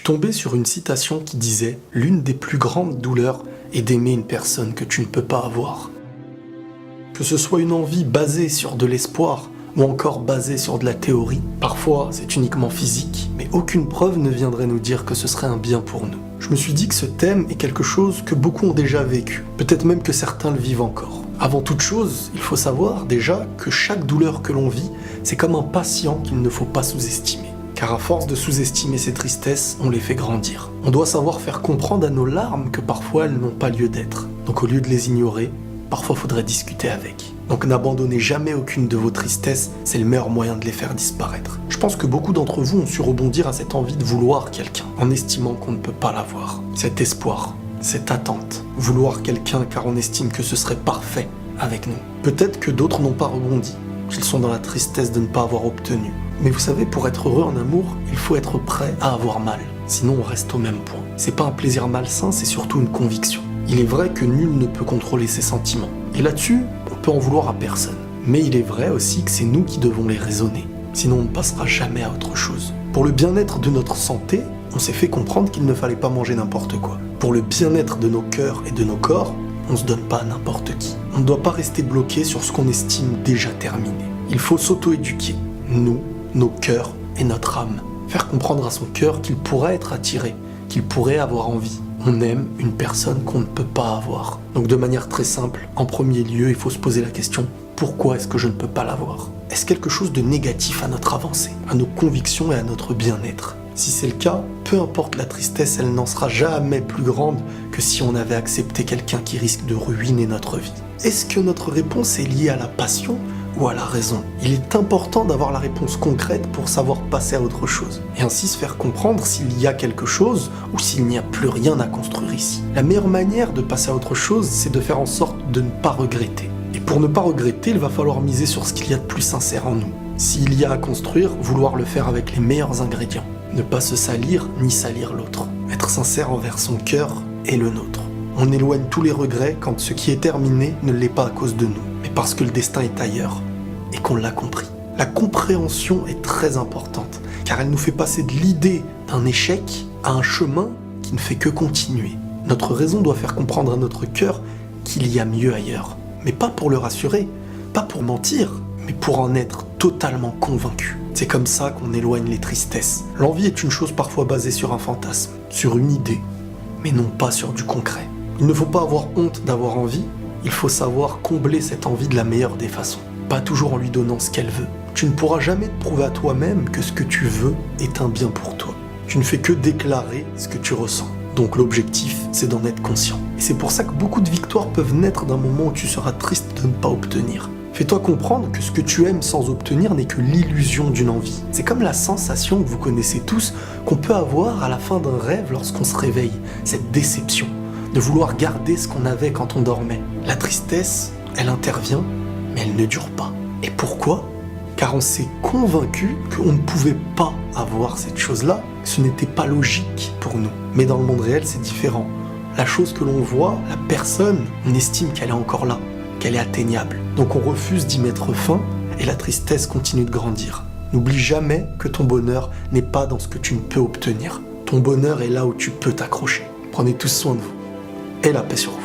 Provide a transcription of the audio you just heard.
suis tombé sur une citation qui disait « L'une des plus grandes douleurs est d'aimer une personne que tu ne peux pas avoir. » Que ce soit une envie basée sur de l'espoir ou encore basée sur de la théorie, parfois c'est uniquement physique, mais aucune preuve ne viendrait nous dire que ce serait un bien pour nous. Je me suis dit que ce thème est quelque chose que beaucoup ont déjà vécu, peut-être même que certains le vivent encore. Avant toute chose, il faut savoir déjà que chaque douleur que l'on vit, c'est comme un patient qu'il ne faut pas sous-estimer. Car à force de sous-estimer ces tristesses, on les fait grandir. On doit savoir faire comprendre à nos larmes que parfois elles n'ont pas lieu d'être. Donc au lieu de les ignorer, parfois faudrait discuter avec. Donc n'abandonnez jamais aucune de vos tristesses, c'est le meilleur moyen de les faire disparaître. Je pense que beaucoup d'entre vous ont su rebondir à cette envie de vouloir quelqu'un, en estimant qu'on ne peut pas l'avoir. Cet espoir, cette attente, vouloir quelqu'un car on estime que ce serait parfait avec nous. Peut-être que d'autres n'ont pas rebondi, qu'ils sont dans la tristesse de ne pas avoir obtenu. Mais vous savez, pour être heureux en amour, il faut être prêt à avoir mal. Sinon, on reste au même point. C'est pas un plaisir malsain, c'est surtout une conviction. Il est vrai que nul ne peut contrôler ses sentiments. Et là-dessus, on peut en vouloir à personne. Mais il est vrai aussi que c'est nous qui devons les raisonner. Sinon, on ne passera jamais à autre chose. Pour le bien-être de notre santé, on s'est fait comprendre qu'il ne fallait pas manger n'importe quoi. Pour le bien-être de nos cœurs et de nos corps, on se donne pas à n'importe qui. On ne doit pas rester bloqué sur ce qu'on estime déjà terminé. Il faut s'auto-éduquer. Nous, nos cœurs et notre âme. Faire comprendre à son cœur qu'il pourrait être attiré, qu'il pourrait avoir envie. On aime une personne qu'on ne peut pas avoir. Donc de manière très simple, en premier lieu, il faut se poser la question, pourquoi est-ce que je ne peux pas l'avoir ? Est-ce quelque chose de négatif à notre avancée, à nos convictions et à notre bien-être ? Si c'est le cas, peu importe la tristesse, elle n'en sera jamais plus grande que si on avait accepté quelqu'un qui risque de ruiner notre vie. Est-ce que notre réponse est liée à la passion ou à la raison? Il est important d'avoir la réponse concrète pour savoir passer à autre chose, et ainsi se faire comprendre s'il y a quelque chose ou s'il n'y a plus rien à construire ici. La meilleure manière de passer à autre chose, c'est de faire en sorte de ne pas regretter. Et pour ne pas regretter, il va falloir miser sur ce qu'il y a de plus sincère en nous. S'il y a à construire, vouloir le faire avec les meilleurs ingrédients. Ne pas se salir ni salir l'autre. Être sincère envers son cœur et le nôtre. On éloigne tous les regrets quand ce qui est terminé ne l'est pas à cause de nous, mais parce que le destin est ailleurs et qu'on l'a compris. La compréhension est très importante, car elle nous fait passer de l'idée d'un échec à un chemin qui ne fait que continuer. Notre raison doit faire comprendre à notre cœur qu'il y a mieux ailleurs, mais pas pour le rassurer, pas pour mentir, mais pour en être totalement convaincu. C'est comme ça qu'on éloigne les tristesses. L'envie est une chose parfois basée sur un fantasme, sur une idée, mais non pas sur du concret. Il ne faut pas avoir honte d'avoir envie, il faut savoir combler cette envie de la meilleure des façons. Pas toujours en lui donnant ce qu'elle veut. Tu ne pourras jamais te prouver à toi-même que ce que tu veux est un bien pour toi. Tu ne fais que déclarer ce que tu ressens. Donc l'objectif, c'est d'en être conscient. Et c'est pour ça que beaucoup de victoires peuvent naître d'un moment où tu seras triste de ne pas obtenir. Fais-toi comprendre que ce que tu aimes sans obtenir n'est que l'illusion d'une envie. C'est comme la sensation que vous connaissez tous qu'on peut avoir à la fin d'un rêve lorsqu'on se réveille. Cette déception de vouloir garder ce qu'on avait quand on dormait. La tristesse, elle intervient, mais elle ne dure pas. Et pourquoi ? Car on s'est convaincu qu'on ne pouvait pas avoir cette chose-là, que ce n'était pas logique pour nous. Mais dans le monde réel, c'est différent. La chose que l'on voit, la personne, on estime qu'elle est encore là, qu'elle est atteignable. Donc on refuse d'y mettre fin et la tristesse continue de grandir. N'oublie jamais que ton bonheur n'est pas dans ce que tu ne peux obtenir. Ton bonheur est là où tu peux t'accrocher. Prenez tous soin de vous et la paix sur vous.